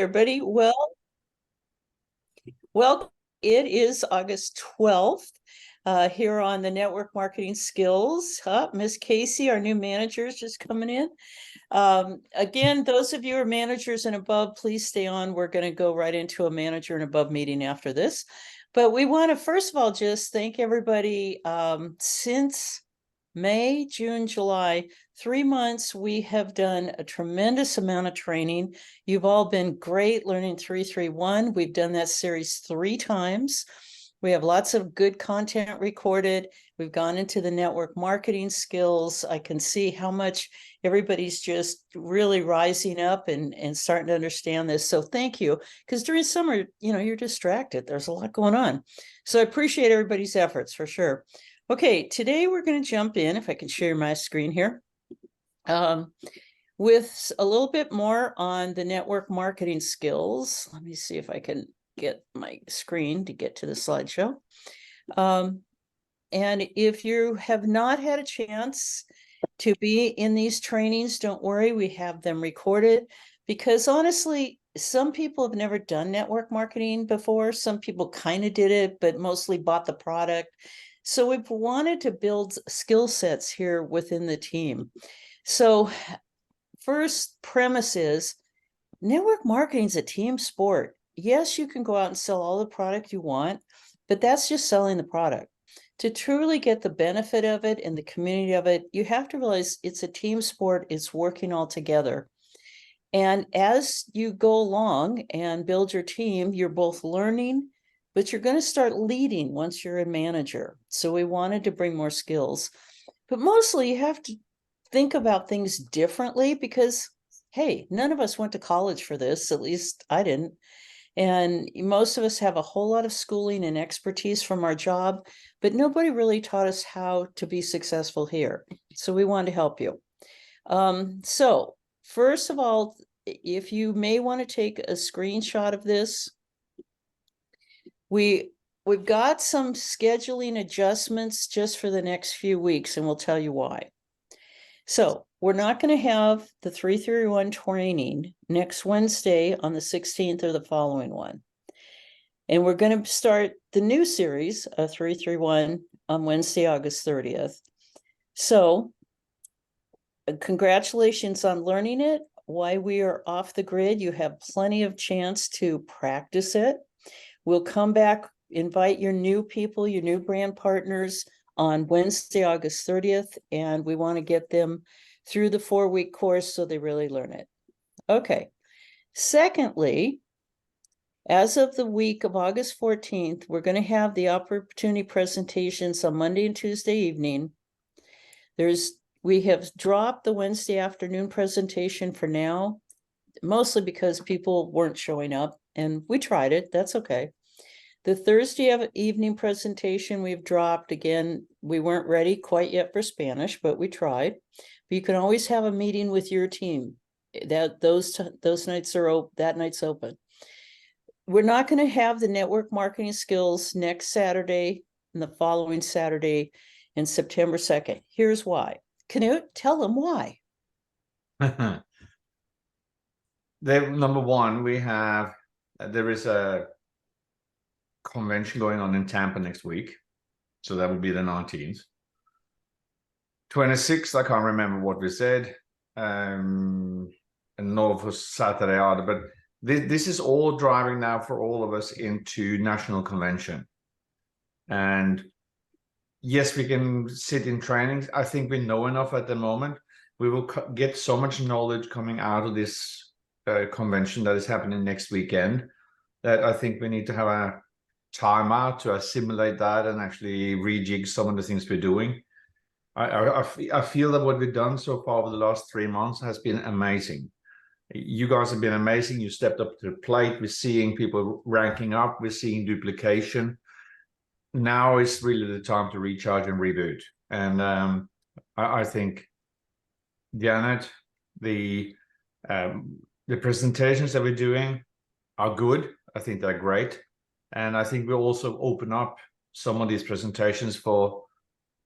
Everybody, well, it is August 12th here on the Network Marketing Skills. Miss Casey, our new manager, is just coming in. Again, those of you who are managers and above, please stay on. We're going to go right into a manager and above meeting after this. But we want to, first of all, just thank everybody. Since May, June, July, 3 months, we have done a tremendous amount of training. You've all been great learning 331. We've done that series 3 times. We have lots of good content recorded. We've gone into the network marketing skills. I can see how much everybody's just really rising up and starting to understand this. So thank you, because during summer, you're distracted. There's a lot going on. So I appreciate everybody's efforts for sure. Okay, today we're going to jump in, if I can share my screen here, with a little bit more on the network marketing skills. Let me see if I can get my screen to get to the slideshow. And if you have not had a chance to be in these trainings, don't worry, we have them recorded, because honestly, some people have never done network marketing before. Some people kind of did it, but mostly bought the product. So we've wanted to build skill sets here within the team. So first premise is network marketing is a team sport. Yes, you can go out and sell all the product you want, but that's just selling the product. To truly get the benefit of it and the community of it, you have to realize it's a team sport. It's working all together. And as you go along and build your team, you're both learning, but you're going to start leading once you're a manager. So we wanted to bring more skills, but mostly you have to think about things differently because, hey, none of us went to college for this. At least I didn't. And most of us have a whole lot of schooling and expertise from our job, but nobody really taught us how to be successful here. So we wanted to help you. So first of all, if you may want to take a screenshot of this, we've got some scheduling adjustments just for the next few weeks, and we'll tell you why. So we're not going to have the 331 training next Wednesday on the 16th or the following one. And we're going to start the new series of 331 on Wednesday, August 30th. So congratulations on learning it. While we are off the grid, you have plenty of chance to practice it. We'll come back, invite your new people, your new brand partners on Wednesday, August 30th, and we want to get them through the 4-week course so they really learn it. Okay. Secondly, as of the week of August 14th, we're going to have the opportunity presentations on Monday and Tuesday evening. We have dropped the Wednesday afternoon presentation for now, mostly because people weren't showing up, and we tried it. That's okay. The Thursday evening presentation we've dropped. Again, we weren't ready quite yet for Spanish, but we tried. But you can always have a meeting with your team. Those nights are that night's open. We're not going to have the network marketing skills next Saturday and the following Saturday and September 2nd. Here's why. Knut, tell them why. Number one, there is a convention going on in Tampa next week. So that will be the 19th. 26th, I can't remember what we said. And no for Saturday either, but this is all driving now for all of us into national convention. And yes, we can sit in trainings. I think we know enough at the moment. We will get so much knowledge coming out of this convention that is happening next weekend that I think we need to have a time out to assimilate that and actually rejig some of the things we're doing. I feel that what we've done so far over the last 3 months has been amazing. You guys have been amazing. You stepped up to the plate. We're seeing people ranking up. We're seeing duplication. Now is really the time to recharge and reboot. And I think, Janet, the presentations that we're doing are good. I think they're great. And I think we'll also open up some of these presentations for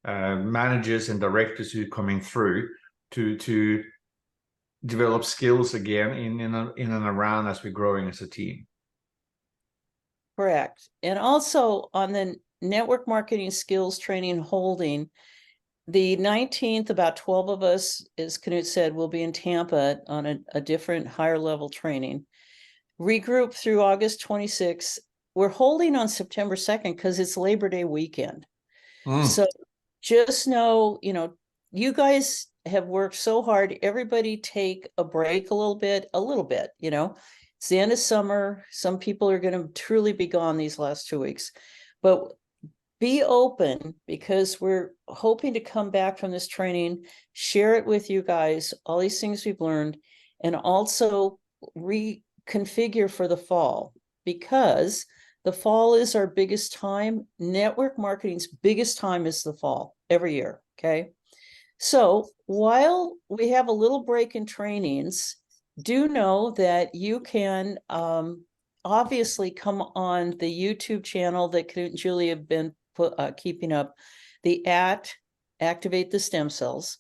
managers and directors who are coming through to develop skills again in and around as we're growing as a team. Correct. And also on the network marketing skills training holding, the 19th, about 12 of us, as Knut said, will be in Tampa on a different higher level training. Regroup through August 26th. We're holding on September 2nd because it's Labor Day weekend. So just know, you guys have worked so hard. Everybody take a break a little bit, It's the end of summer. Some people are going to truly be gone these last 2 weeks, but be open because we're hoping to come back from this training, share it with you guys, all these things we've learned, and also reconfigure for the fall, because the fall is our biggest time. Network marketing's biggest time is the fall every year. Okay. So while we have a little break in trainings, do know that you can obviously come on the YouTube channel that Knut and Julie have been keeping up, the Activate the Stem Cells.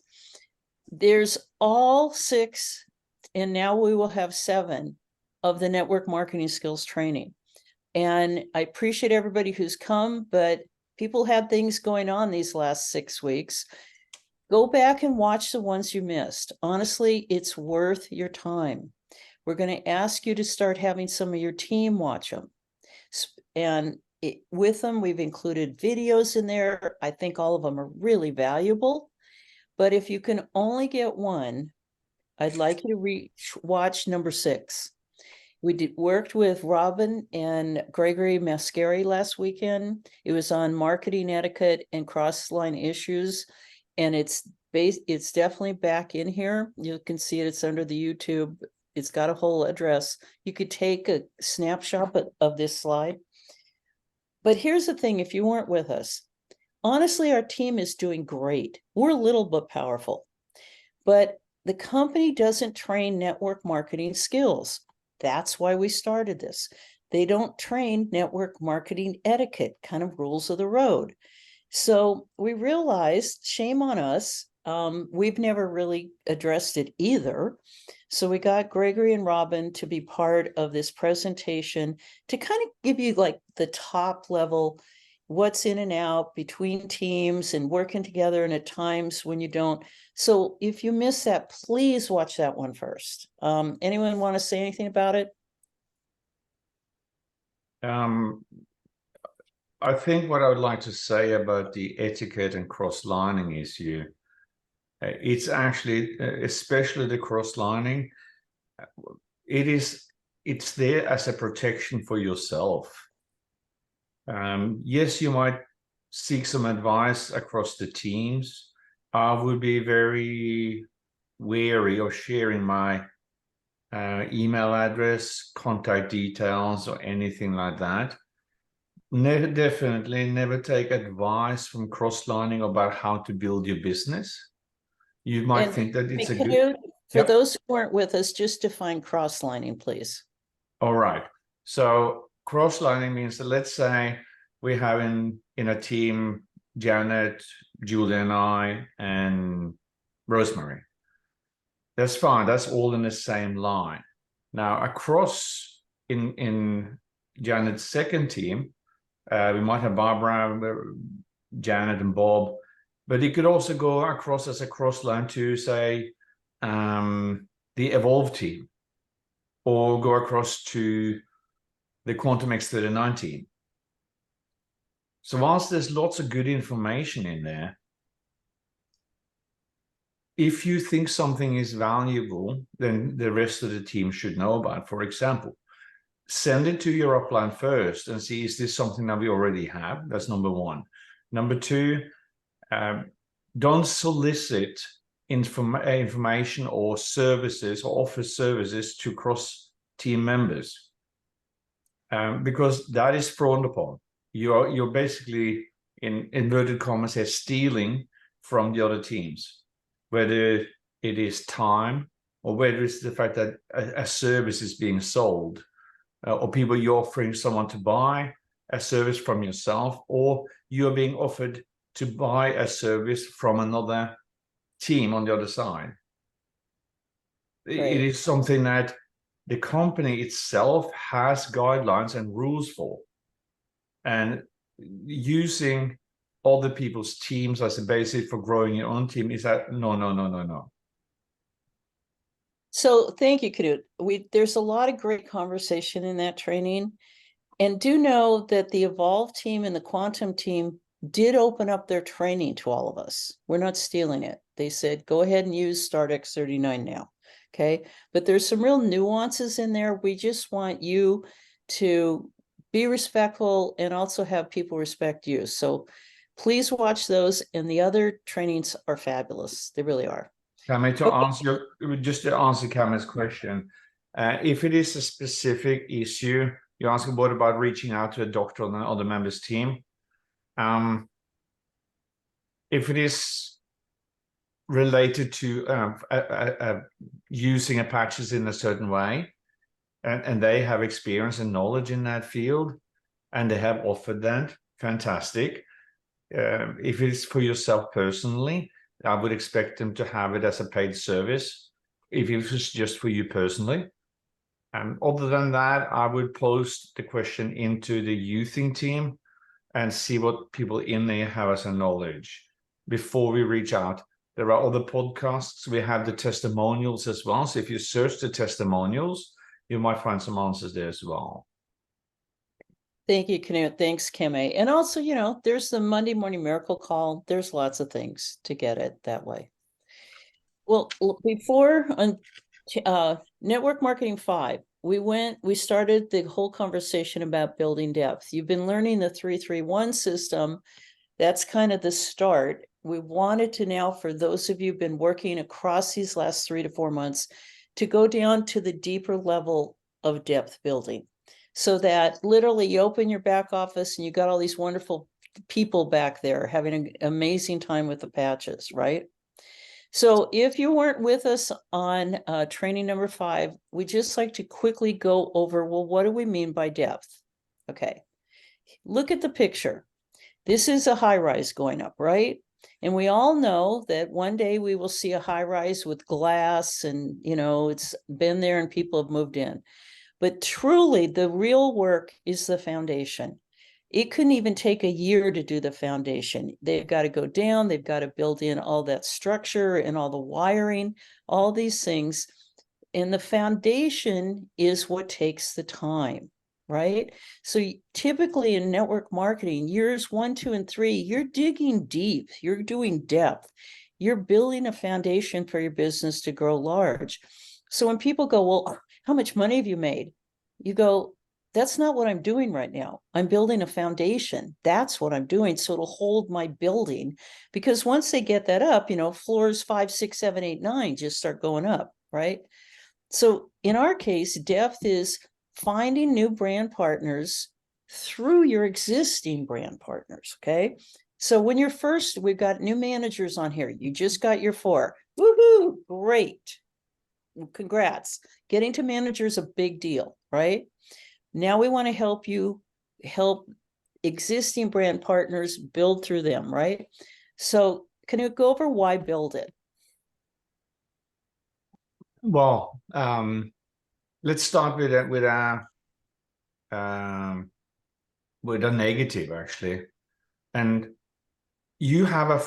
There's all 6, and now we will have 7 of the network marketing skills training. And I appreciate everybody who's come, but people had things going on these last 6 weeks. Go back and watch the ones you missed. Honestly, it's worth your time. We're going to ask you to start having some of your team watch them. And with them, we've included videos in there. I think all of them are really valuable. But if you can only get one, I'd like you to watch number 6. We worked with Robin and Gregory Mascari last weekend. It was on marketing etiquette and cross-line issues. And it's definitely back in here. You can see it. It's under the YouTube. It's got a whole address. You could take a snapshot of this slide. But here's the thing, if you weren't with us, honestly, our team is doing great. We're little but powerful. But the company doesn't train network marketing skills. That's why we started this. They don't train network marketing etiquette, kind of rules of the road. So we realized, shame on us, we've never really addressed it either. So we got Gregory and Robin to be part of this presentation to kind of give you like the top level, what's in and out between teams and working together, and at times when you don't. So if you miss that, please watch that one first. Anyone want to say anything about it? I think what I would like to say about the etiquette and cross-lining issue, it's actually, especially the cross-lining, it's there as a protection for yourself. Yes, you might seek some advice across the teams. I would be very wary of sharing my email address, contact details, or anything like that. Definitely never take advice from cross-lining about how to build your business. You might think that it's a good... For those who weren't with us, just define cross-lining, please. All right. So cross-lining means that, let's say we have in a team, Janet, Julia and I, and Rosemary. That's fine. That's all in the same line. Now, across in Janet's second team, we might have Barbara, Janet, and Bob, but it could also go across as a cross line to, say, the Evolve team, or go across to the Quantum X39 team. So whilst there's lots of good information in there, if you think something is valuable, then the rest of the team should know about. For example, send it to your upline first and see, is this something that we already have? That's number 1. Number 2, don't solicit information or services or offer services to cross team members, because that is frowned upon. You're basically, in inverted commas here, stealing from the other teams, whether it is time or whether it's the fact that a service is being sold, or people you're offering someone to buy a service from yourself, or you're being offered to buy a service from another team on the other side. It is something that the company itself has guidelines and rules for. And using other people's teams as a basis for growing your own team is that no. So thank you, Knut. There's a lot of great conversation in that training. And do know that the Evolve team and the Quantum team did open up their training to all of us. We're not stealing it. They said, go ahead and use Start X39 now. Okay. But there's some real nuances in there. We just want you to be respectful and also have people respect you. So please watch those. And the other trainings are fabulous. They really are. Cami, just to answer Cami's question, if it is a specific issue, you're asking what about reaching out to a doctor on the other members' team? If it is related to using Apaches in a certain way, and they have experience and knowledge in that field, and they have offered that, fantastic. If it's for yourself personally, I would expect them to have it as a paid service. If it was just for you personally. Other than that, I would post the question into the youthing team and see what people in there have as a knowledge before we reach out. There are other podcasts. We have the testimonials as well. So if you search the testimonials, you might find some answers there as well. Thank you, Knut. Thanks, Kimmy. And also, there's the Monday Morning Miracle Call. There's lots of things to get it that way. Well, before on Network Marketing 5, we started the whole conversation about building depth. You've been learning the 331 system. That's kind of the start. We wanted to now, for those of you who've been working across these last 3 to 4 months, to go down to the deeper level of depth building. So that literally you open your back office and you got all these wonderful people back there having an amazing time with the patches, right? So if you weren't with us on training number 5, we just like to quickly go over, well, what do we mean by depth? Okay, look at the picture. This is a high rise going up, right? And we all know that one day we will see a high rise with glass and, it's been there and people have moved in. But truly, the real work is the foundation. It couldn't even take a year to do the foundation. They've got to go down. They've got to build in all that structure and all the wiring, all these things. And the foundation is what takes the time, right? So typically in network marketing, years 1, 2, and 3, you're digging deep. You're doing depth. You're building a foundation for your business to grow large. So when people go, well, how much money have you made? You go, that's not what I'm doing right now. I'm building a foundation. That's what I'm doing. So it'll hold my building, because once they get that up, floors 5, 6, 7, 8, 9 just start going up, right? So in our case, depth is finding new brand partners through your existing brand partners. Okay. So when you're first, we've got new managers on here. You just got your 4. Woohoo! Great. Congrats. Getting to manager is a big deal, right? Now we want to help existing brand partners build through them, right? So can you go over why build it? Well, let's start with a negative, actually. And you have a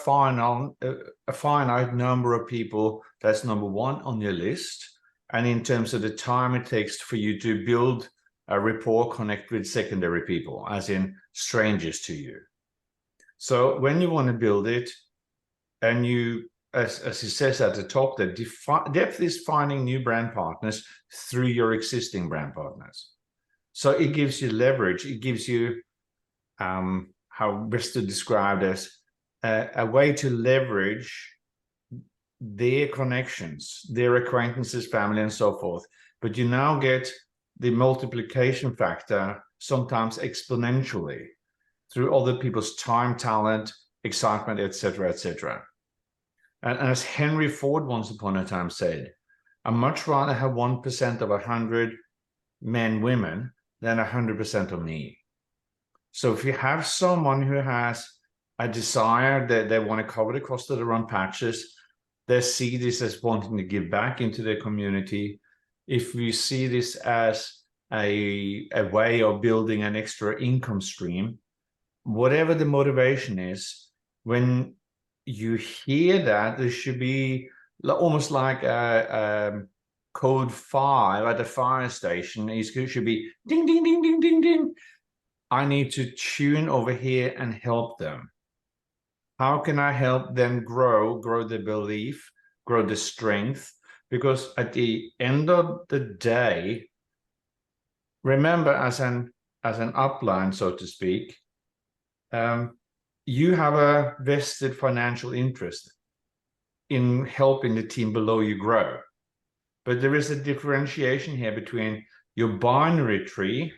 finite number of people that's number 1 on your list. And in terms of the time it takes for you to build a rapport, connect with secondary people, as in strangers to you. So when you want to build it, and you, as it says at the top, that depth is finding new brand partners through your existing brand partners. So it gives you leverage. It gives you, how best to describe this, a way to leverage their connections, their acquaintances, family, and so forth. But you now get the multiplication factor, sometimes exponentially, through other people's time, talent, excitement, etc., etc. And as Henry Ford once upon a time said, I'd much rather have 1% of 100 men, women, than 100% of me. So if you have someone who has a desire that they want to cover the cost of the run patches, they see this as wanting to give back into their community, if we see this as a way of building an extra income stream, whatever the motivation is, when you hear that, there should be almost like a code 5 at a fire station. It should be ding, ding, ding, ding, ding, ding. I need to tune over here and help them. How can I help them grow the belief, grow the strength? Because at the end of the day, remember, as an upline, so to speak, you have a vested financial interest in helping the team below you grow. But there is a differentiation here between your binary tree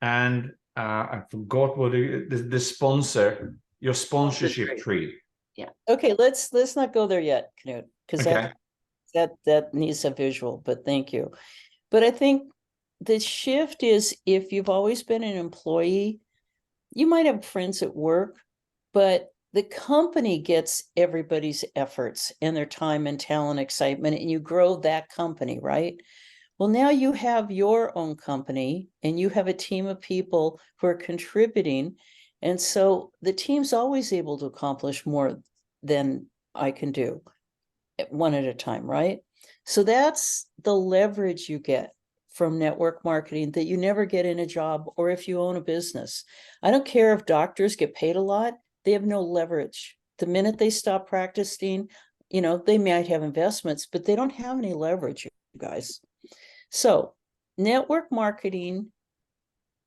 and I forgot what the sponsor, your sponsorship tree. Yeah. Okay, let's not go there yet, Knut, because Okay. that needs a visual, but thank you. But I think the shift is, if you've always been an employee, you might have friends at work, but the company gets everybody's efforts and their time and talent, excitement, and you grow that company, right? Well, now you have your own company and you have a team of people who are contributing. And so the team's always able to accomplish more than I can do one at a time, right? So that's the leverage you get from network marketing that you never get in a job or if you own a business. I don't care if doctors get paid a lot, they have no leverage. The minute they stop practicing, they might have investments, but they don't have any leverage, you guys. So network marketing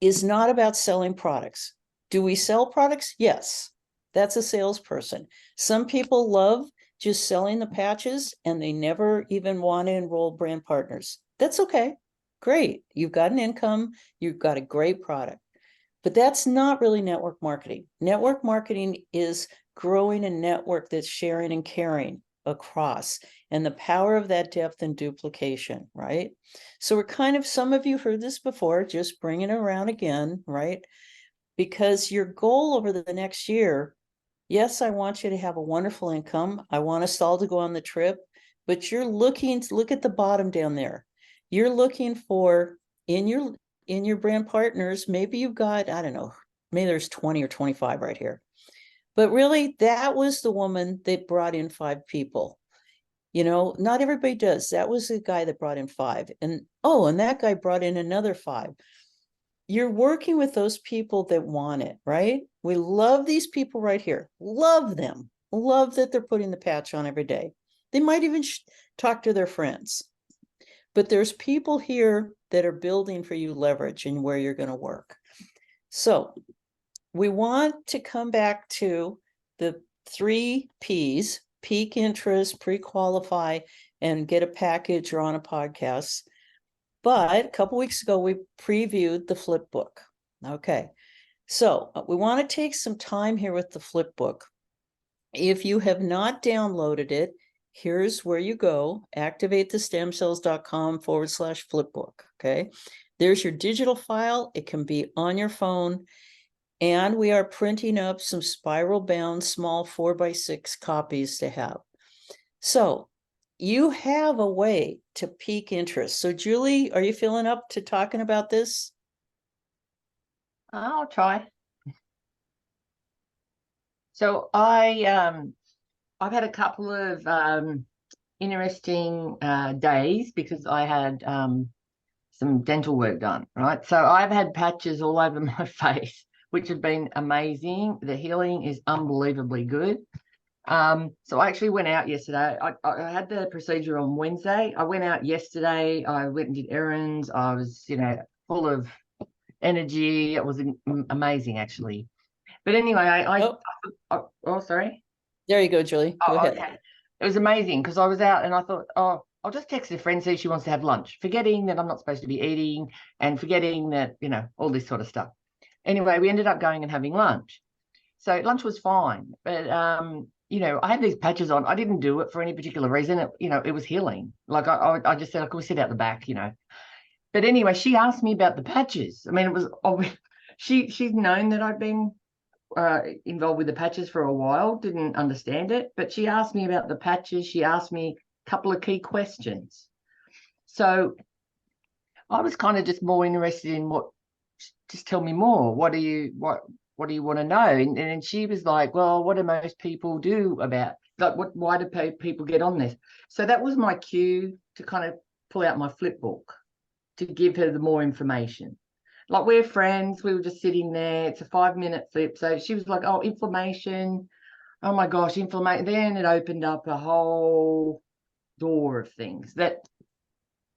is not about selling products. Do we sell products? Yes, that's a salesperson. Some people love just selling the patches and they never even want to enroll brand partners. That's okay. Great. You've got an income. You've got a great product. But that's not really network marketing. Network marketing is growing a network that's sharing and caring across, and the power of that depth and duplication, right? So we're kind of, some of you heard this before, just bringing it around again, right? Because your goal over the next year, yes, I want you to have a wonderful income. I want us all to go on the trip, but you're looking to look at the bottom down there. You're looking for in your brand partners, maybe you've got, I don't know, maybe there's 20 or 25 right here. But really, that was the woman that brought in 5 people. Not everybody does. That was the guy that brought in 5. And that guy brought in another 5. You're working with those people that want it, right? We love these people right here. Love them. Love that they're putting the patch on every day. They might even talk to their friends. But there's people here that are building for you leverage and where you're going to work. So we want to come back to the 3 Ps: peak interest, pre-qualify, and get a package or on a podcast. But a couple weeks ago, we previewed the flip book. Okay, so we want to take some time here with the flip book. If you have not downloaded it, here's where you go: activatethestemcells.com/flipbook. Okay, there's your digital file. It can be on your phone. And we are printing up some spiral bound small 4x6 copies to have. So you have a way to pique interest. So Julie, are you feeling up to talking about this? I'll try. So I've had a couple of interesting days because I had some dental work done, right? So I've had patches all over my face, which have been amazing. The healing is unbelievably good. So I actually went out yesterday. I had the procedure on Wednesday. I went out yesterday. I went and did errands. I was, full of energy. It was amazing, actually. But anyway, sorry. There you go, Julie. Go ahead. Okay. It was amazing because I was out and I thought, I'll just text a friend, see if she wants to have lunch, forgetting that I'm not supposed to be eating and forgetting that, all this sort of stuff. Anyway, we ended up going and having lunch. So lunch was fine. But, I had these patches on. I didn't do it for any particular reason. It was healing. Like I just said, could we sit out the back, But anyway, she asked me about the patches. I mean, it was, she's known that I've been involved with the patches for a while, didn't understand it, but she asked me about the patches. She asked me a couple of key questions. So I was kind of just more interested in just tell me more. What do you want to know? And she was like, well, what do most people do about, like, why do people get on this? So that was my cue to kind of pull out my flip book to give her the more information. Like, we're friends, we were just sitting there, it's a 5-minute flip. So she was like, oh, inflammation, oh my gosh, inflammation. Then it opened up a whole door of things that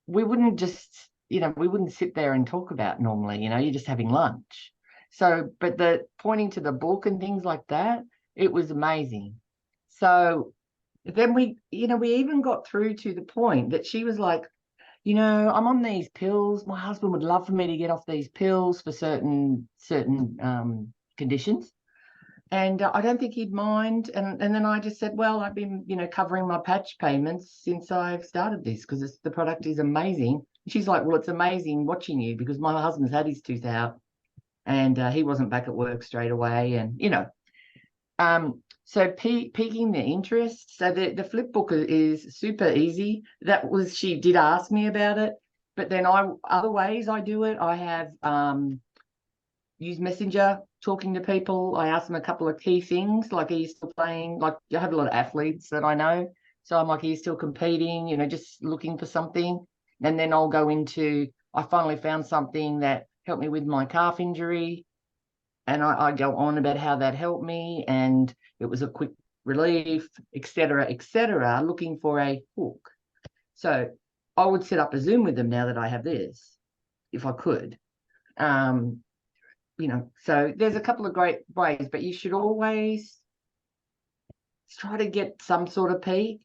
we wouldn't just, we wouldn't sit there and talk about normally, you're just having lunch. So, but the pointing to the book and things like that, it was amazing. So then we even got through to the point that she was like, I'm on these pills. My husband would love for me to get off these pills for certain conditions. And I don't think he'd mind. And then I just said, well, I've been, covering my patch payments since I've started this because the product is amazing. She's like, well, it's amazing watching you because my husband's had his tooth out and he wasn't back at work straight away. And, so piquing the interest. So the flip book is super easy. She did ask me about it, but then other ways I do it. I have use Messenger, talking to people. I ask them a couple of key things, like, are you still playing? Like, I have a lot of athletes that I know. So I'm like, are you still competing? Just looking for something. And then I'll go into, I finally found something that helped me with my calf injury. And I go on about how that helped me. And it was a quick relief, etc., looking for a hook. So I would set up a Zoom with them now that I have this, if I could. So there's a couple of great ways, but you should always try to get some sort of peak.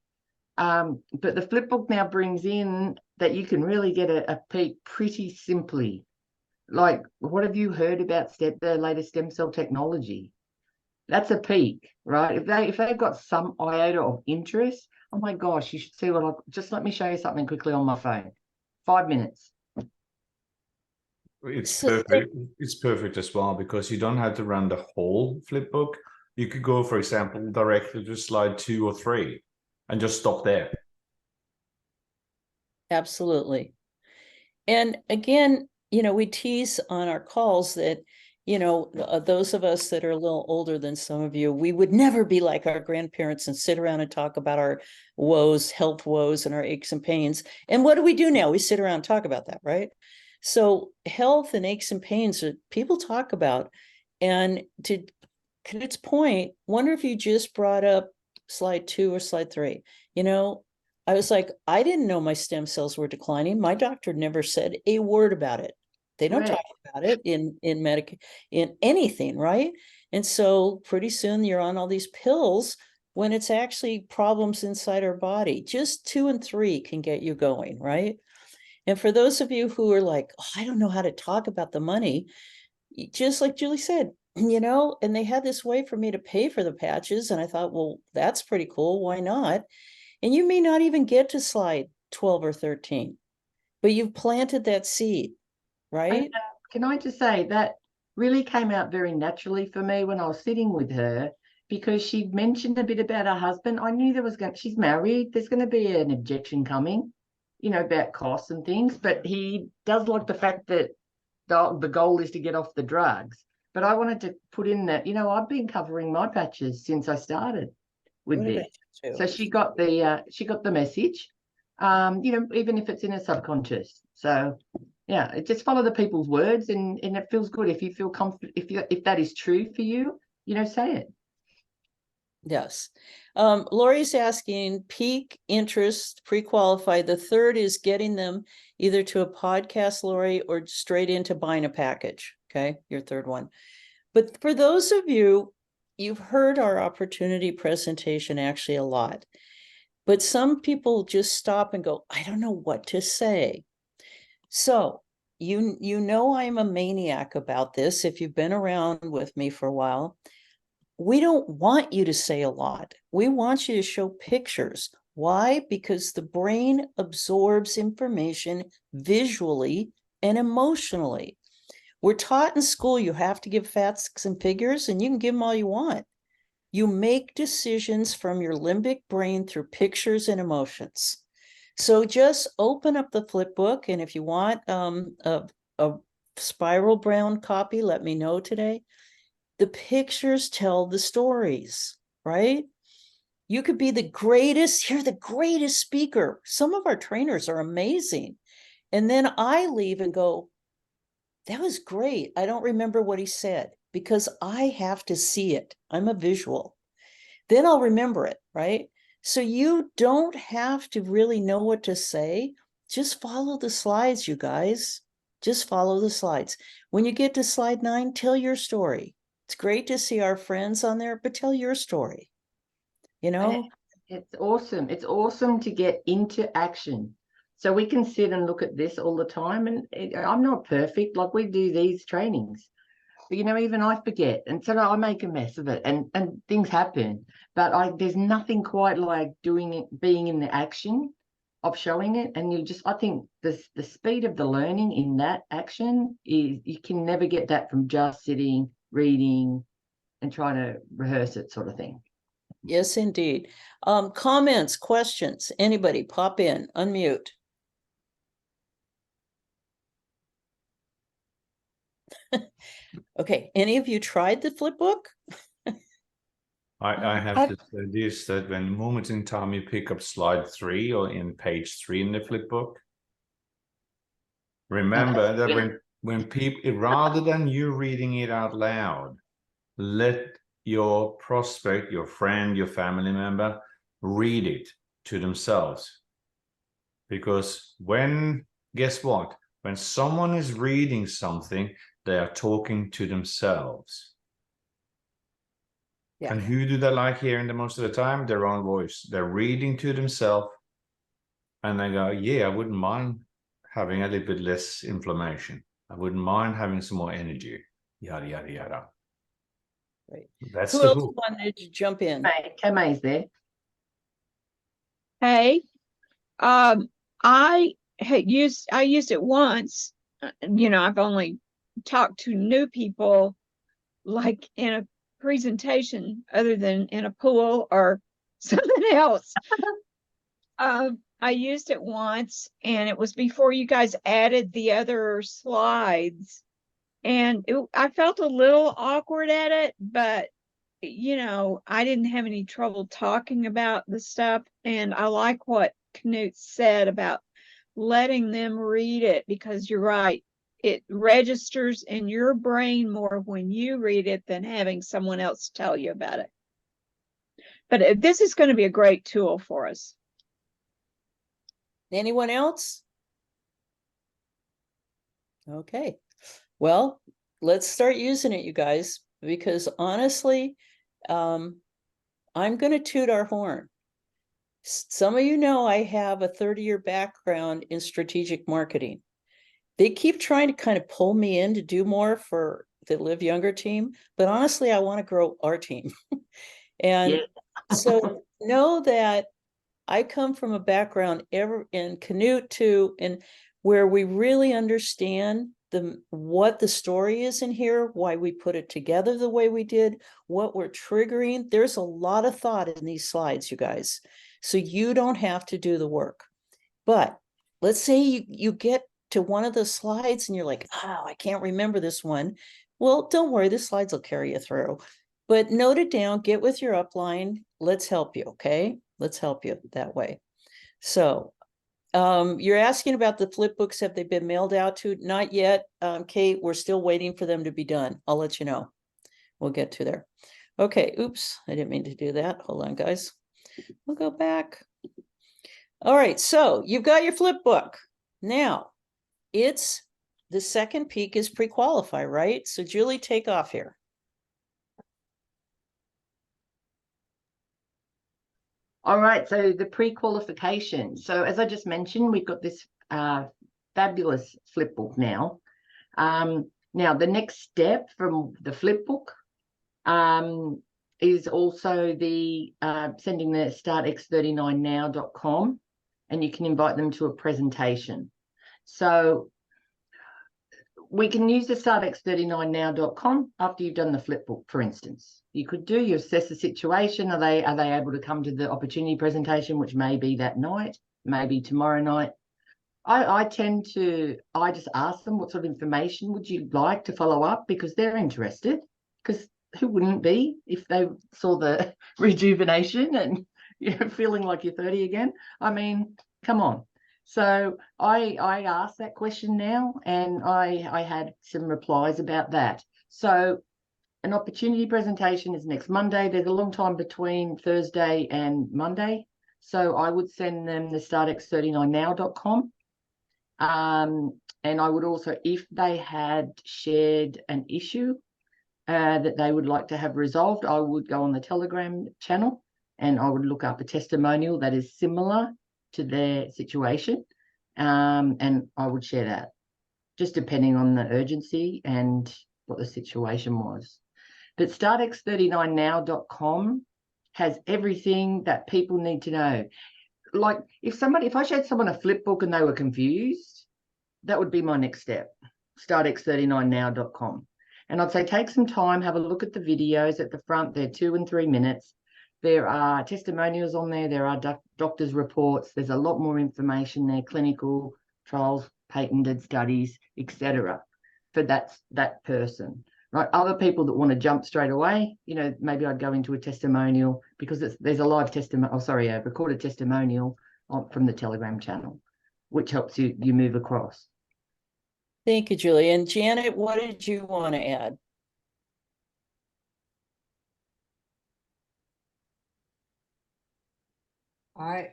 But the flip book now brings in that you can really get a peak pretty simply. Like, what have you heard about the latest stem cell technology? That's a peak, right? If they've got some iota of interest, oh my gosh, you should see just let me show you something quickly on my phone. 5 minutes. It's perfect. It's perfect as well because you don't have to run the whole flip book. You could go, for example, directly to slide 2 or 3 and just stop there. Absolutely. And again, we tease on our calls that, those of us that are a little older than some of you, we would never be like our grandparents and sit around and talk about our woes, health woes, and our aches and pains. And what do we do now? We sit around and talk about that, right? So health and aches and pains that people talk about. And to Knut's point, wonder if you just brought up slide 2 or slide 3. I was like, I didn't know my stem cells were declining. My doctor never said a word about it. They don't talk about it in anything, right? And so pretty soon you're on all these pills when it's actually problems inside our body. Just 2 and 3 can get you going, right? And for those of you who are like, oh, I don't know how to talk about the money, just like Julie said, and they had this way for me to pay for the patches. And I thought, well, that's pretty cool. Why not? And you may not even get to slide 12 or 13, but you've planted that seed, right? Can I just say that really came out very naturally for me when I was sitting with her, because she mentioned a bit about her husband. I knew she's married, there's going to be an objection coming, about costs and things, but he does like the fact that the goal is to get off the drugs. But I wanted to put in that, I've been covering my patches since I started with this. So she got the message, even if it's in a subconscious. So yeah, just follow the people's words, and it feels good if you feel comfortable. If that is true for you, say it. Yes. Lori's asking peak interest, pre-qualified. The third is getting them either to a podcast, Lori, or straight into buying a package. Okay, your third one. But for those of you, you've heard our opportunity presentation actually a lot, but some people just stop and go, I don't know what to say. So I'm a maniac about this. If you've been around with me for a while, we don't want you to say a lot. We want you to show pictures. Why? Because the brain absorbs information visually and emotionally. We're taught in school you have to give facts and figures, and you can give them all you want. You make decisions from your limbic brain through pictures and emotions. So just open up the flip book, and if you want a spiral bound copy, let me know today. The pictures tell the stories, right? You could be the greatest, you're the greatest speaker. Some of our trainers are amazing. And then I leave and go, that was great. I don't remember what he said because I have to see it. I'm a visual. Then I'll remember it, right? So you don't have to really know what to say. Just follow the slides, you guys. Just follow the slides. When you get to slide 9, tell your story. It's great to see our friends on there, but tell your story. You know? It's awesome. It's awesome to get into action. So we can sit and look at this all the time. And I'm not perfect. Like, we do these trainings. But, you know, even I forget. And so I make a mess of it, and things happen. But there's nothing quite like doing it, being in the action of showing it. And I think the speed of the learning in that action is, you can never get that from just sitting, reading, and trying to rehearse it, sort of thing. Yes, indeed. Comments, questions, anybody pop in, unmute. Okay, any of you tried the flip book? I have to say this, that when moment in time you pick up slide 3 or in page 3 in the flip book, remember that when people, rather than you reading it out loud, let your prospect, your friend, your family member read it to themselves. Because guess what? When someone is reading something, they are talking to themselves. Yeah. And who do they like hearing the most of the time? Their own voice. They're reading to themselves, and they go, yeah, I wouldn't mind having a little bit less inflammation. I wouldn't mind having some more energy. Yada, yada, yada. Right. That's Who the else hook. wanted to jump in? Kamei's there. Hey, I used it once. You know, I've only talked to new people like in a presentation other than in a pool or something else. I used it once, and it was before you guys added the other slides. And I felt a little awkward at it, but you know, I didn't have any trouble talking about the stuff. And I like what Knut said about letting them read it, because you're right. It registers in your brain more when you read it than having someone else tell you about it. But this is going to be a great tool for us. Anyone else? Okay. Well, let's start using it, you guys, because honestly, I'm going to toot our horn. Some of you know I have a 30-year background in strategic marketing. They keep trying to kind of pull me in to do more for the Live Younger team, but honestly, I want to grow our team. And so know that I come from a background in Knut too, and where we really understand what the story is in here, why we put it together the way we did, what we're triggering. There's a lot of thought in these slides, you guys. So you don't have to do the work. But let's say you get to one of the slides and you're like, oh, I can't remember this one. Well, don't worry, the slides will carry you through. But note it down, get with your upline. Let's help you, okay? Let's help you that way. So you're asking about the flip books. Have they been mailed out to? Not yet, Kate. We're still waiting for them to be done. I'll let you know. We'll get to there. Okay, oops, I didn't mean to do that. Hold on, guys. We'll go back. All right, so you've got your flip book. Now, it's the second peak is pre-qualify, right? So Julie, take off here. All right, so the pre-qualification. So as I just mentioned, we've got this fabulous flip book now. Now, the next step from the flip book is also the sending the startx39now.com, and you can invite them to a presentation. So we can use the startx39now.com after you've done the flip book, for instance. You could do, you assess the situation. Are they able to come to the opportunity presentation, which may be that night, maybe tomorrow night? I just ask them, what sort of information would you like to follow up? Because they're interested. Because who wouldn't be if they saw the rejuvenation and feeling like you're 30 again? I mean, come on. So I asked that question now, and I had some replies about that. So an opportunity presentation is next Monday. There's a long time between Thursday and Monday. So I would send them the startx39now.com. And I would also, if they had shared an issue that they would like to have resolved, I would go on the Telegram channel and I would look up a testimonial that is similar to their situation, and I would share that, just depending on the urgency and what the situation was. But startx39now.com has everything that people need to know. Like if I showed someone a flip book and they were confused, that would be my next step, startx39now.com. And I'd say take some time, have a look at the videos at the front. They're 2 and 3 minutes. There are testimonials on there. There are doctors' reports. There's a lot more information there, clinical trials, patented studies, etc. for that person. Right? Other people that want to jump straight away, maybe I'd go into a testimonial because there's a live testimonial, a recorded testimonial from the Telegram channel, which helps you move across. Thank you, Julie. And Janet, what did you want to add? I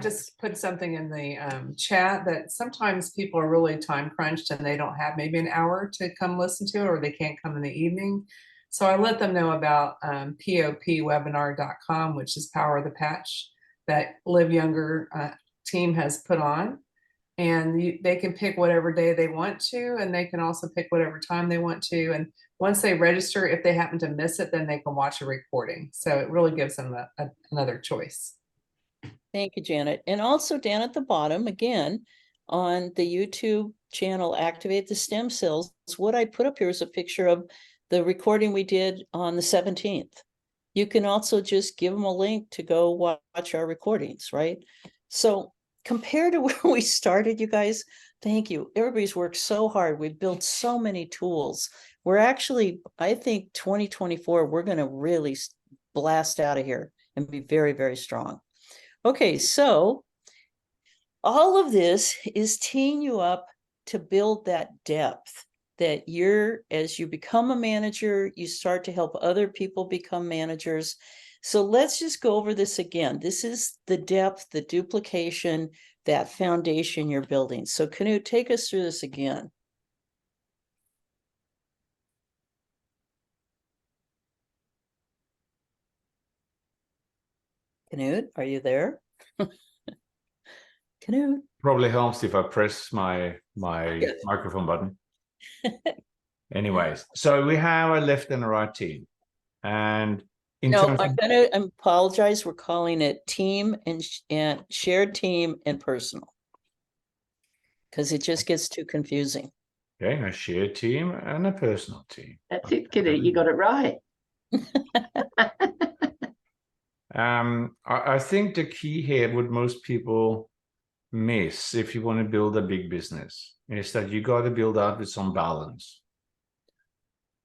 just put something in the chat that sometimes people are really time crunched and they don't have maybe an hour to come listen to it, or they can't come in the evening. So I let them know about popwebinar.com, which is Power of the Patch, that Live Younger team has put on. And they can pick whatever day they want to, and they can also pick whatever time they want to. And once they register, if they happen to miss it, then they can watch a recording. So it really gives them another choice. Thank you, Janet. And also down at the bottom, again, on the YouTube channel, Activate the Stem Cells, what I put up here is a picture of the recording we did on the 17th. You can also just give them a link to go watch our recordings, right? So compared to where we started, you guys, thank you. Everybody's worked so hard. We've built so many tools. We're actually, I think 2024, we're going to really blast out of here and be very, very strong. Okay, so all of this is teeing you up to build that depth that as you become a manager, you start to help other people become managers. So let's just go over this again. This is the depth, the duplication, that foundation you're building. So Canute, take us through this again. Canute, are you there? Canute. Probably helps if I press my microphone button. Anyways, so we have a left and a right team. And I'm gonna apologize. We're calling it team and shared team and personal, because it just gets too confusing. Okay, a shared team and a personal team. That's it, Canute. You got it right. I think the key here, what most people miss if you want to build a big business, is that you got to build out with some balance.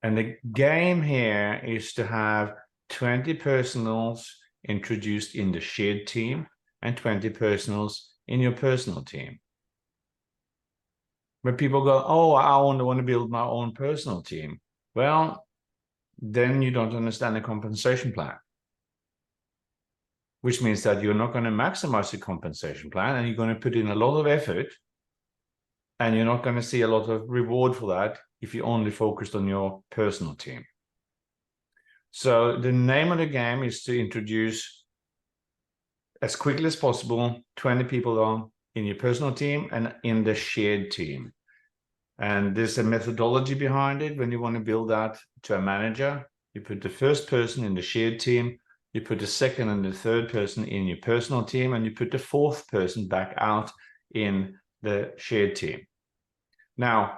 And the game here is to have 20 personals introduced in the shared team and 20 personals in your personal team. But people go, oh, I only want to build my own personal team. Well, then you don't understand the compensation plan, which means that you're not going to maximize the compensation plan, and you're going to put in a lot of effort, and you're not going to see a lot of reward for that if you only focused on your personal team. So the name of the game is to introduce as quickly as possible 20 people on in your personal team and in the shared team. And there's a methodology behind it. When you want to build that to a manager, you put the first person in the shared team, you put the second and the third person in your personal team, and you put the fourth person back out in the shared team. Now,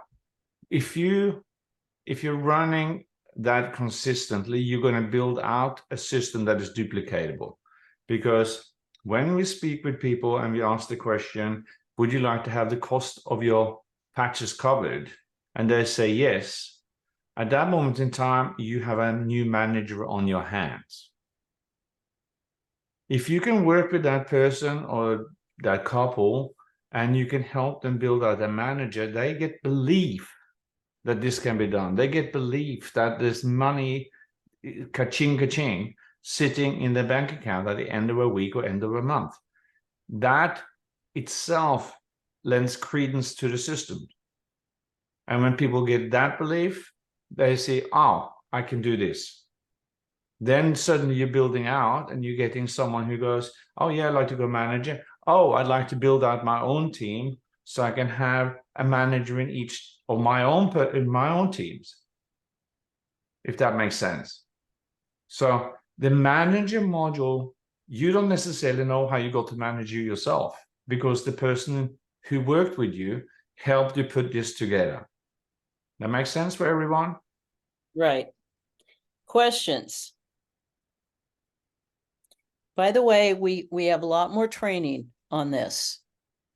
if you're running that consistently, you're going to build out a system that is duplicatable. Because when we speak with people and we ask the question, would you like to have the cost of your patches covered? And they say yes. At that moment in time, you have a new manager on your hands. If you can work with that person or that couple and you can help them build out a manager, they get belief that this can be done. They get belief that there's money, ka-ching, ka-ching, sitting in their bank account at the end of a week or end of a month. That itself lends credence to the system. And when people get that belief, they say, oh, I can do this. Then suddenly you're building out and you're getting someone who goes, oh yeah, I'd like to go manager. Oh, I'd like to build out my own team so I can have a manager in each of my own teams, if that makes sense. So the manager module, you don't necessarily know how you got to manage you yourself, because the person who worked with you helped you put this together. That makes sense for everyone? Right. Questions? By the way, we have a lot more training on this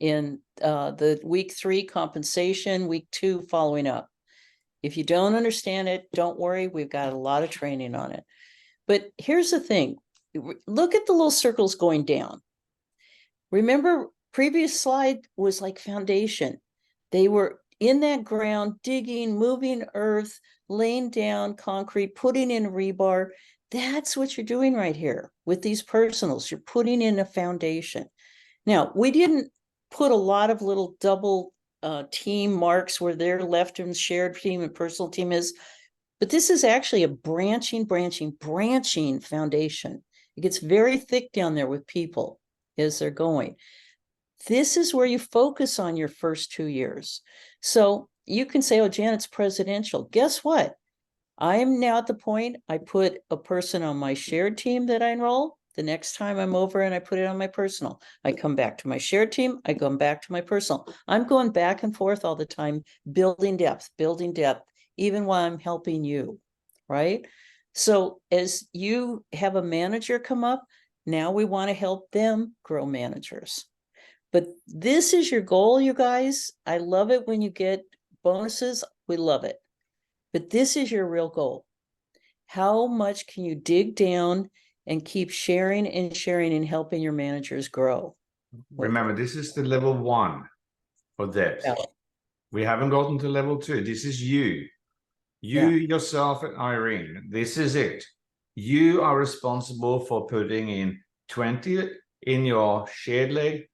in the week 3 compensation, week 2 following up. If you don't understand it, don't worry, we've got a lot of training on it. But here's the thing, look at the little circles going down. Remember, previous slide was like foundation. They were in that ground, digging, moving earth, laying down concrete, putting in rebar. That's what you're doing right here with these personals. You're putting in a foundation. Now, we didn't put a lot of little double team marks where their left and shared team and personal team is, but this is actually a branching foundation. It gets very thick down there with people as they're going. This is where you focus on your first 2 years. So you can say, oh, Janet's presidential. Guess what? I am now at the point, I put a person on my shared team that I enroll. The next time I'm over and I put it on my personal, I come back to my shared team, I go back to my personal. I'm going back and forth all the time, building depth, even while I'm helping you, right? So as you have a manager come up, now we want to help them grow managers. But this is your goal, you guys. I love it when you get bonuses. We love it. But this is your real goal. How much can you dig down and keep sharing and helping your managers grow? Remember, this is the level 1 for depth. Yeah. We haven't gotten to level 2. This is you. Yourself and Irene. This is it. You are responsible for putting in 20 in your shared leg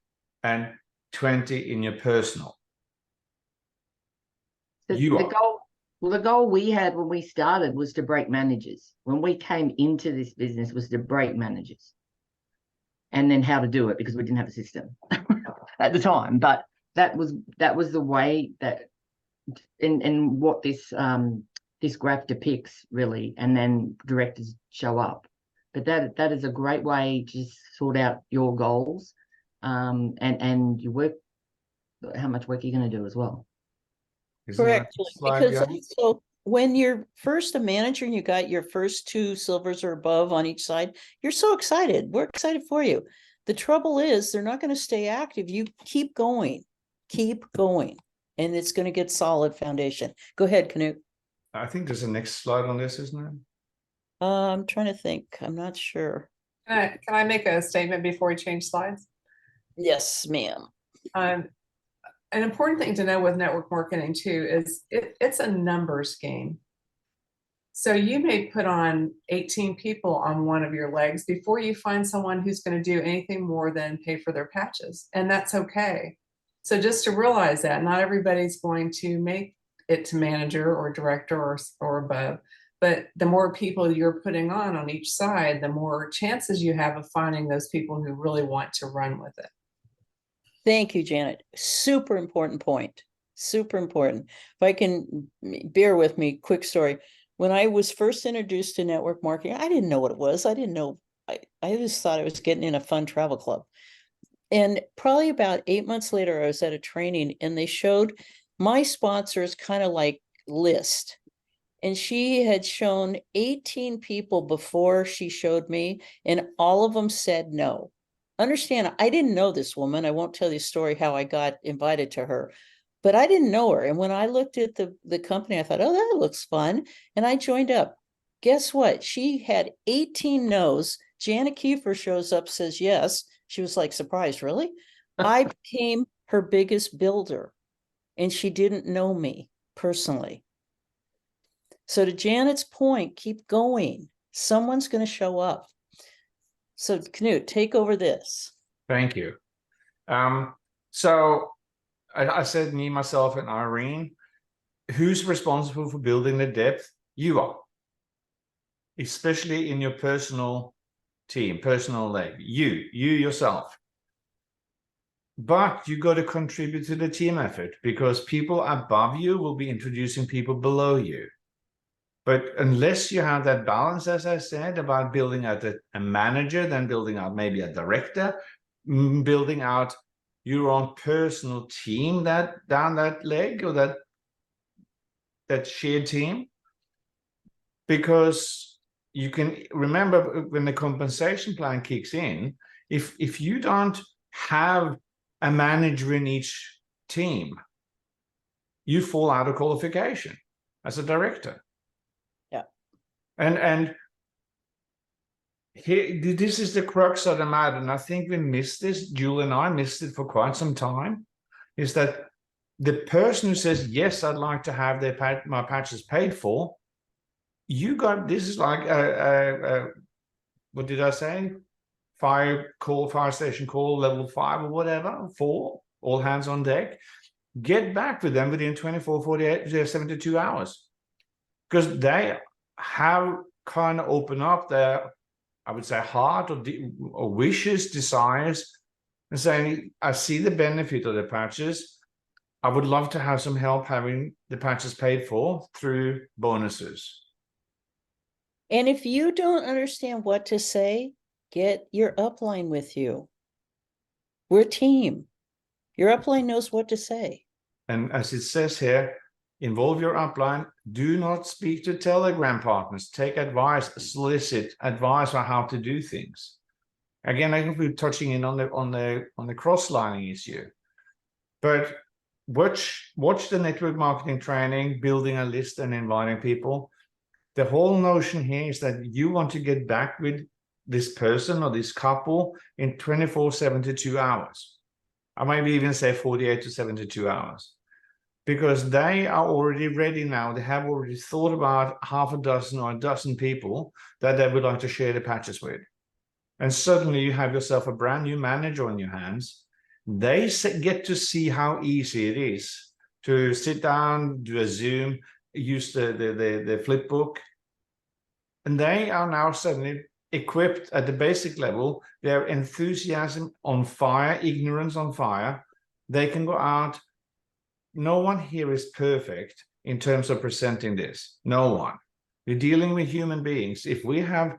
and 20 in your personal. The goal we had when we started was to break managers. When we came into this business was to break managers. And then how to do it, because we didn't have a system at the time. But that was the way that and what this this graph depicts, really, and then directors show up. But that is a great way to sort out your goals, and your work, how much work you're going to do as well. Correct. Because also, when you're first a manager and you got your first 2 silvers or above on each side, you're so excited. We're excited for you. The trouble is they're not going to stay active. You keep going, and it's going to get solid foundation. Go ahead, Knut. I think there's a next slide on this, isn't there? I'm trying to think. I'm not sure. Can I make a statement before we change slides? Yes, ma'am. An important thing to know with network marketing too is it's a numbers game. So you may put on 18 people on one of your legs before you find someone who's going to do anything more than pay for their patches, and that's okay. So just to realize that not everybody's going to make it to manager or director or above, but the more people you're putting on each side, the more chances you have of finding those people who really want to run with it. Thank you, Janet. Super important point. Super important. If I can bear with me, quick story. When I was first introduced to network marketing, I didn't know what it was. I didn't know. I just thought I was getting in a fun travel club. And probably about 8 months later, I was at a training and they showed my sponsors kind of like list. And she had shown 18 people before she showed me, and all of them said no. Understand, I didn't know this woman. I won't tell you a story how I got invited to her, but I didn't know her. And when I looked at the company, I thought, oh, that looks fun. And I joined up. Guess what? She had 18 no's. Janet Kiefer shows up, says yes. She was like surprised, really? I became her biggest builder, and she didn't know me personally. So to Janet's point, keep going. Someone's going to show up. So Knut, take over this. Thank you. So I said me, myself, and Irene. Who's responsible for building the depth? You are. Especially in your personal team, personal leg. You yourself. But you got to contribute to the team effort, because people above you will be introducing people below you. But unless you have that balance, as I said, about building out a manager, then building out maybe a director, building out your own personal team that down that leg, or that shared team. Because you can remember when the compensation plan kicks in, if you don't have a manager in each team, you fall out of qualification as a director. And here, this is the crux of the matter, and I think we missed this. Julie and I missed it for quite some time. Is that the person who says yes, I'd like to have my patches paid for? You got this is like what did I say? Fire station call level 5 or whatever, 4, all hands on deck. Get back with them within 24, 48, 72 hours, because they have kind of opened up their, I would say, heart or wishes, desires, and saying, I see the benefit of the patches. I would love to have some help having the patches paid for through bonuses. And if you don't understand what to say, get your upline with you. We're a team. Your upline knows what to say. And as it says here, involve your upline. Do not speak to Telegram partners. Take advice, solicit advice on how to do things. Again, I think we're touching in on the cross-lining issue. But watch the network marketing training, building a list and inviting people. The whole notion here is that you want to get back with this person or this couple in 24, 72 hours. I might even say 48 to 72 hours. Because they are already ready now. They have already thought about half a dozen or a dozen people that they would like to share the patches with. And suddenly you have yourself a brand new manager on your hands. They get to see how easy it is to sit down, do a Zoom, use the flip book. And they are now suddenly equipped at the basic level. Their enthusiasm on fire, ignorance on fire. They can go out. No one here is perfect in terms of presenting this. No one. You're dealing with human beings. If we have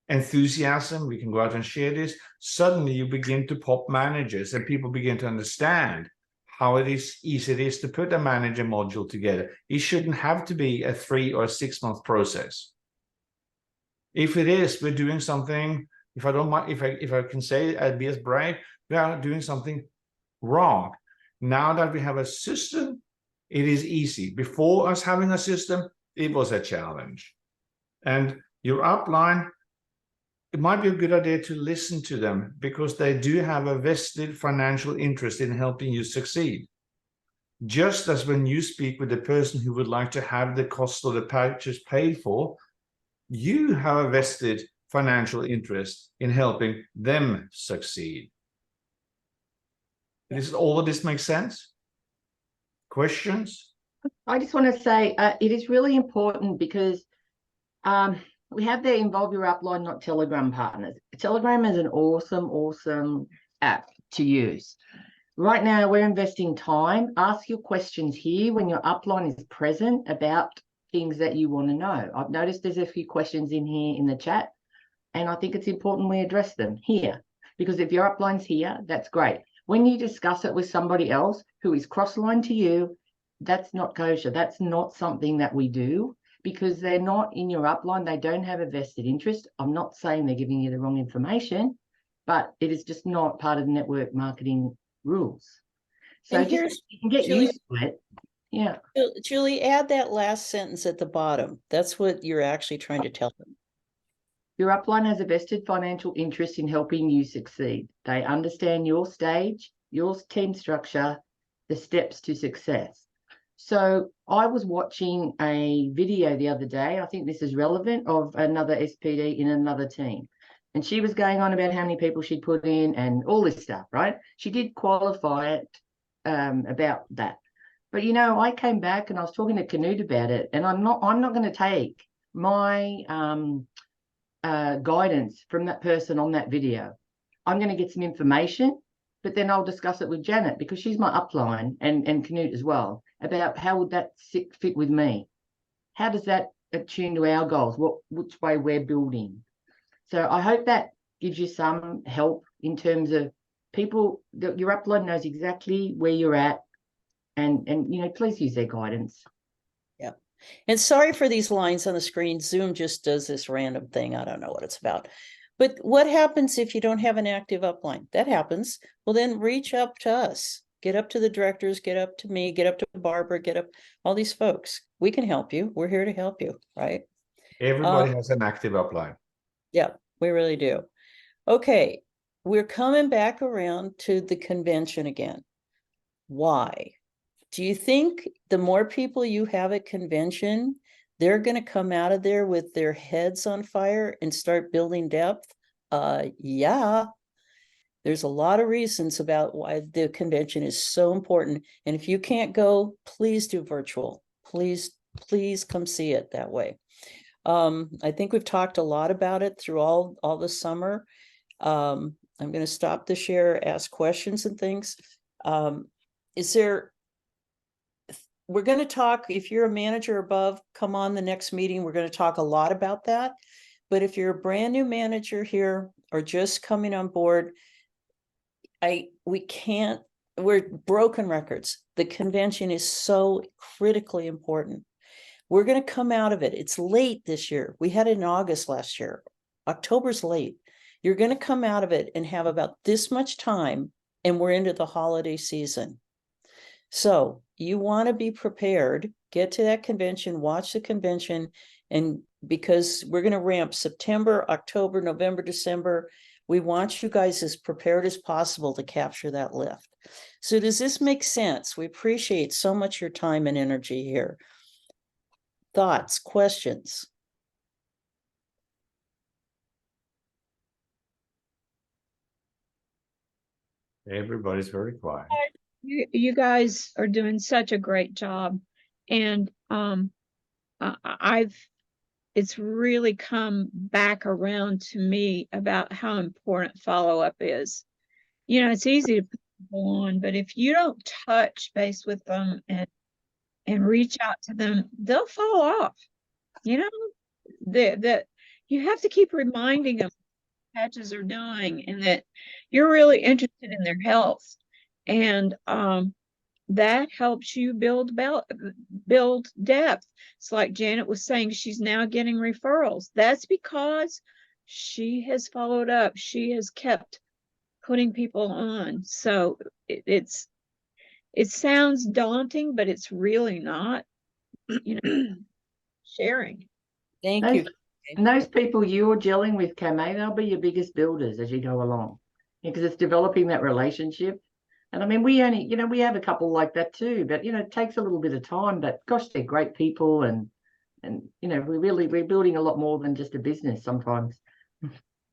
enthusiasm, we can go out and share this. Suddenly you begin to pop managers and people begin to understand how easy it is to put a manager module together. It shouldn't have to be a 3 or 6 month process. If it is, we're doing something, if I don't mind, if I can say, I'd be as brave, we are doing something wrong. Now that we have a system, it is easy. Before us having a system, it was a challenge. And your upline, it might be a good idea to listen to them, because they do have a vested financial interest in helping you succeed. Just as when you speak with the person who would like to have the cost of the patches paid for, you have a vested financial interest in helping them succeed. Does all of this make sense? Questions? I just want to say it is really important, because we have the Involve Your Upline, not Telegram partners. Telegram is an awesome app to use. Right now, we're investing time. Ask your questions here when your upline is present about things that you want to know. I've noticed there's a few questions in here in the chat, and I think it's important we address them here, because if your upline's here, that's great. When you discuss it with somebody else who is cross-aligned to you, that's not kosher. That's not something that we do, because they're not in your upline. They don't have a vested interest. I'm not saying they're giving you the wrong information, but it is just not part of the network marketing rules. So And just, here's, you can get Julie- used to it. Yeah. Julie, add that last sentence at the bottom. That's what you're actually trying to tell them. Your upline has a vested financial interest in helping you succeed. They understand your stage, your team structure, the steps to success. So I was watching a video the other day, I think this is relevant, of another SPD in another team. And she was going on about how many people she'd put in and all this stuff, right? She did qualify it about that. But, you know, I came back and I was talking to Canute about it, and I'm not going to take my guidance from that person on that video. I'm going to get some information, but then I'll discuss it with Janet, because she's my upline, and Canute as well, about how would that fit with me? How does that attune to our goals? Which way we're building? So I hope that gives you some help in terms of people, that your upline knows exactly where you're at, and you know, please use their guidance. Yeah. And sorry for these lines on the screen. Zoom just does this random thing. I don't know what it's about. But what happens if you don't have an active upline? That happens. Well, then reach up to us. Get up to the directors, get up to me, get up to Barbara, get up, all these folks. We can help you. We're here to help you, right? Everybody has an active upline. Yeah, we really do. Okay, we're coming back around to the convention again. Why? Do you think the more people you have at convention, they're going to come out of there with their heads on fire and start building depth? Yeah. There's a lot of reasons about why the convention is so important. And if you can't go, please do virtual. Please come see it that way. I think we've talked a lot about it through all the summer. I'm going to stop the share, ask questions and things. We're going to talk, if you're a manager above, come on the next meeting. We're going to talk a lot about that. But if you're a brand new manager here or just coming on board, we're broken records. The convention is so critically important. We're going to come out of it. It's late this year. We had it in August last year. October's late. You're going to come out of it and have about this much time, and we're into the holiday season. So you want to be prepared, get to that convention, watch the convention, and because we're going to ramp September, October, November, December, we want you guys as prepared as possible to capture that lift. So does this make sense? We appreciate so much your time and energy here. Thoughts, questions? Everybody's very quiet. You guys are doing such a great job, and it's really come back around to me about how important follow-up is. You know, it's easy to put people on, but if you don't touch base with them and reach out to them, they'll fall off. You know, that you have to keep reminding them what patches are doing and that you're really interested in their health. And that helps you build depth. It's like Janet was saying, she's now getting referrals. That's because she has followed up. She has kept putting people on. So it sounds daunting, but it's really not. You know, sharing. Thank Those, you. And those people you're gelling with, Kame, they'll be your biggest builders as you go along, because it's developing that relationship. And I mean, we only, you know, we have a couple like that too, but, you know, it takes a little bit of time, but gosh, they're great people. And, you know, we're building a lot more than just a business sometimes.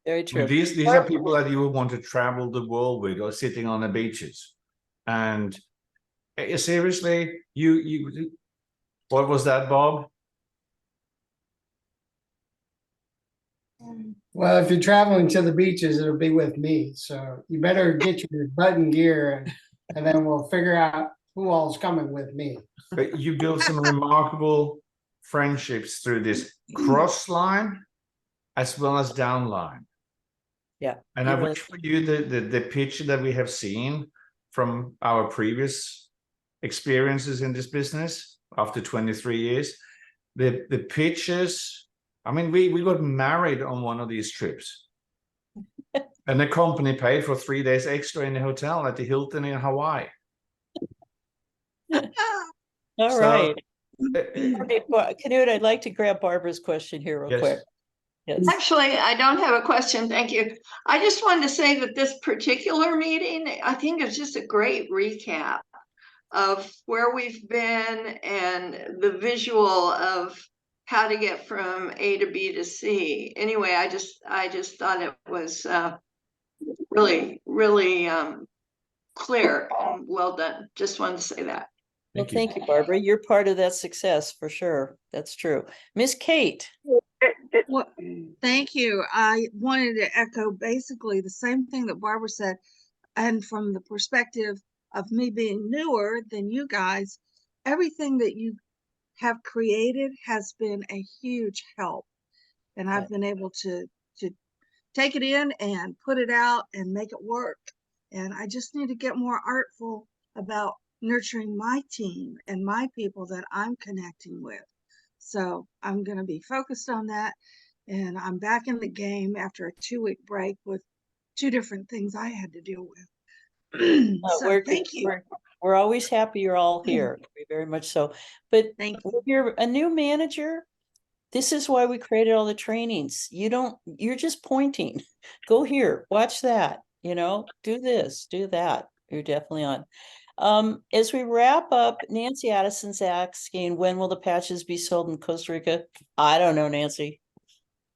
Very true. These are people that you would want to travel the world with, or sitting on the beaches. And seriously, you what was that, Bob? Well, if you're traveling to the beaches, it'll be with me. So you better get your button gear, and then we'll figure out who all's coming with me. But you build some remarkable friendships through this cross line as well as down line. Yeah. And I wish for you the picture that we have seen from our previous experiences in this business after 23 years. The pitches, I mean, we got married on one of these trips. And the company paid for 3 days extra in the hotel at the Hilton in Hawaii. All So, right. uh, Okay, Knut, I'd like to grab Barbara's question here real Yes. quick. Yes. Actually, I don't have a question. Thank you. I just wanted to say that this particular meeting, I think is just a great recap of where we've been and the visual of how to get from A to B to C. Anyway, I just thought it was really, really clear and well done. Just wanted to say that. Well, Thank you. thank you, Barbara. You're part of that success for sure. That's true. Miss Kate. Well, thank you. I wanted to echo basically the same thing that Barbara said. And from the perspective of me being newer than you guys, everything that you have created has been a huge help. And I've been able to take it in and put it out and make it work. And I just need to get more artful about nurturing my team and my people that I'm connecting with. So I'm going to be focused on that. And I'm back in the game after a 2-week break with 2 different things I had to deal with. So thank you. We're always happy you're all here. Very much so. But Thank you. when you're a new manager, this is why we created all the trainings. You're just pointing. Go here, watch that, do this, do that. You're definitely on. As we wrap up, Nancy Addison's asking, when will the patches be sold in Costa Rica? I don't know, Nancy.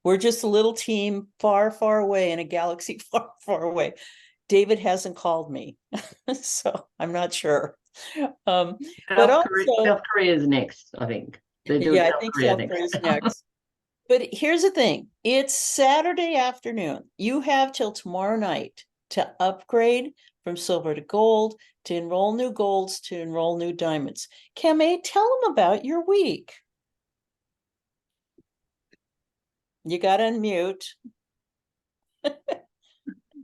We're just a little team far, far away in a galaxy far, far away. David hasn't called me, so I'm not sure. But South Korea is next, I think. Yeah, I think South Korea is next. But here's the thing. It's Saturday afternoon. You have till tomorrow night to upgrade from silver to gold, to enroll new golds, to enroll new diamonds. Kame, tell them about your week. You got to unmute.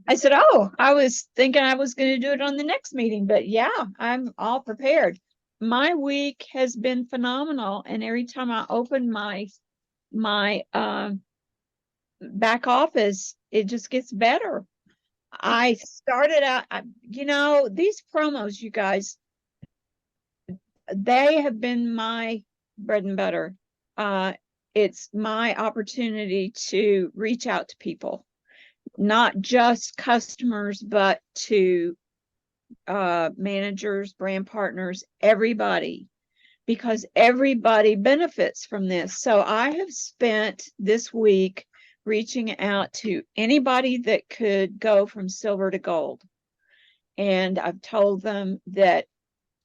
I said, oh, I was thinking I was going to do it on the next meeting, but yeah, I'm all prepared. My week has been phenomenal. And every time I open my back office, it just gets better. I started out, these promos, you guys, they have been my bread and butter. It's my opportunity to reach out to people, not just customers, but to managers, brand partners, everybody, because everybody benefits from this. So I have spent this week reaching out to anybody that could go from silver to gold. And I've told them that,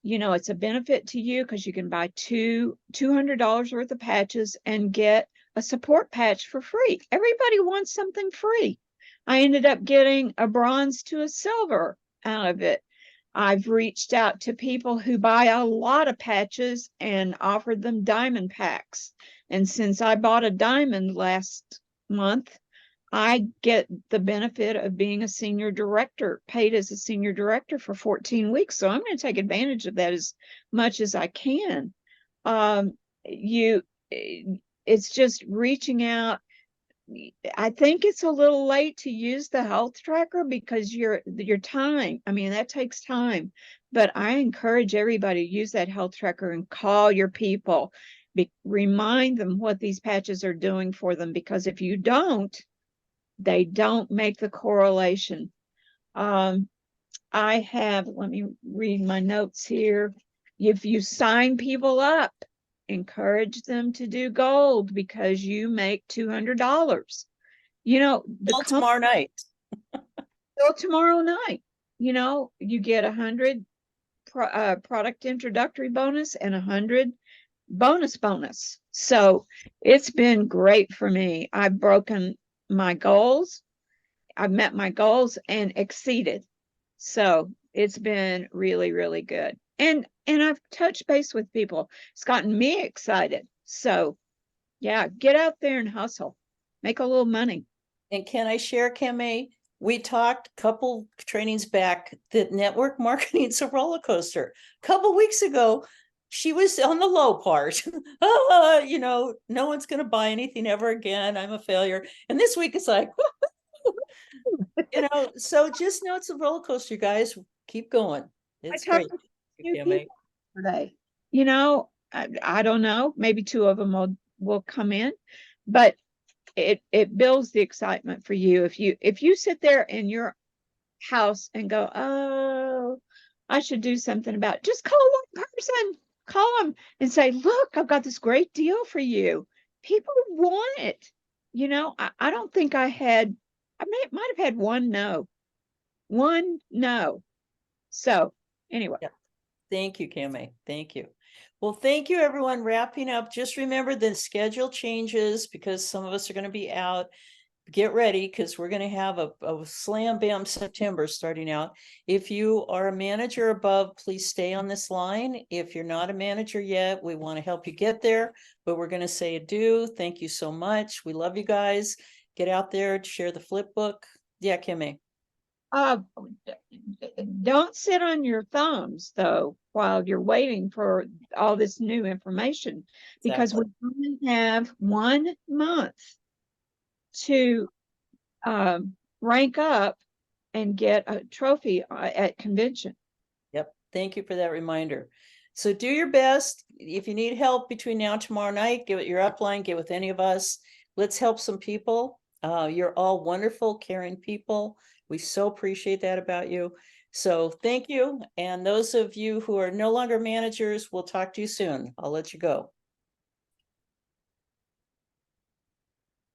it's a benefit to you because you can buy $200 worth of patches and get a support patch for free. Everybody wants something free. I ended up getting a bronze to a silver out of it. I've reached out to people who buy a lot of patches and offered them diamond packs. And since I bought a diamond last month, I get the benefit of being a senior director, paid as a senior director for 14 weeks. So I'm going to take advantage of that as much as I can. It's just reaching out. I think it's a little late to use the health tracker because your time, that takes time, but I encourage everybody to use that health tracker and call your people, remind them what these patches are doing for them, because if you don't, they don't make the correlation. Let me read my notes here. If you sign people up, encourage them to do gold because you make $200. Tomorrow night. Till tomorrow night. You get 100 product introductory bonus and 100 bonus. So it's been great for me. I've broken my goals. I've met my goals and exceeded. So it's been really, really good. And I've touched base with people. It's gotten me excited. So yeah, get out there and hustle. Make a little money. And can I share, Kame? we talked a couple trainings back that network marketing's a roller coaster. A couple weeks ago, she was on the low part. You know, no one's going to buy anything ever again. I'm a failure. And this week it's like, you know, so just know it's a roller coaster, guys. Keep going. It's talked great. New Tammy. people today. You know, I don't know, maybe two of them will come in, but it builds the excitement for you. If you sit there in your house and go, oh, I should do something about it, just call one person, call them and say, look, I've got this great deal for you. People want it. You know, I don't think I might have had one no. So anyway. Yeah. Thank you, Kimmy. Thank you. Well, thank you, everyone. Wrapping up. Just remember the schedule changes because some of us are going to be out. Get ready because we're going to have a slam bam September starting out. If you are a manager above, please stay on this line. If you're not a manager yet, we want to help you get there, but we're going to say adieu. Thank you so much. We love you guys. Get out there, share the flip book. Yeah, Kimmy. Don't sit on your thumbs though while you're waiting for all this new information, because we only have 1 month to rank up and get a trophy at convention. Yep. Thank you for that reminder. So do your best. If you need help between now and tomorrow night, get with your upline, get with any of us. Let's help some people. You're all wonderful, caring people. We so appreciate that about you. So thank you. And those of you who are no longer managers, we'll talk to you soon. I'll let you go.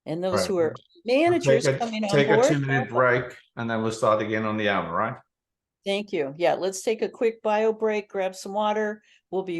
And those Right. who are managers coming on Take a board. 2-minute break and then we'll start again on the hour, right? Thank you. Yeah, let's take a quick bio break, grab some water. We'll be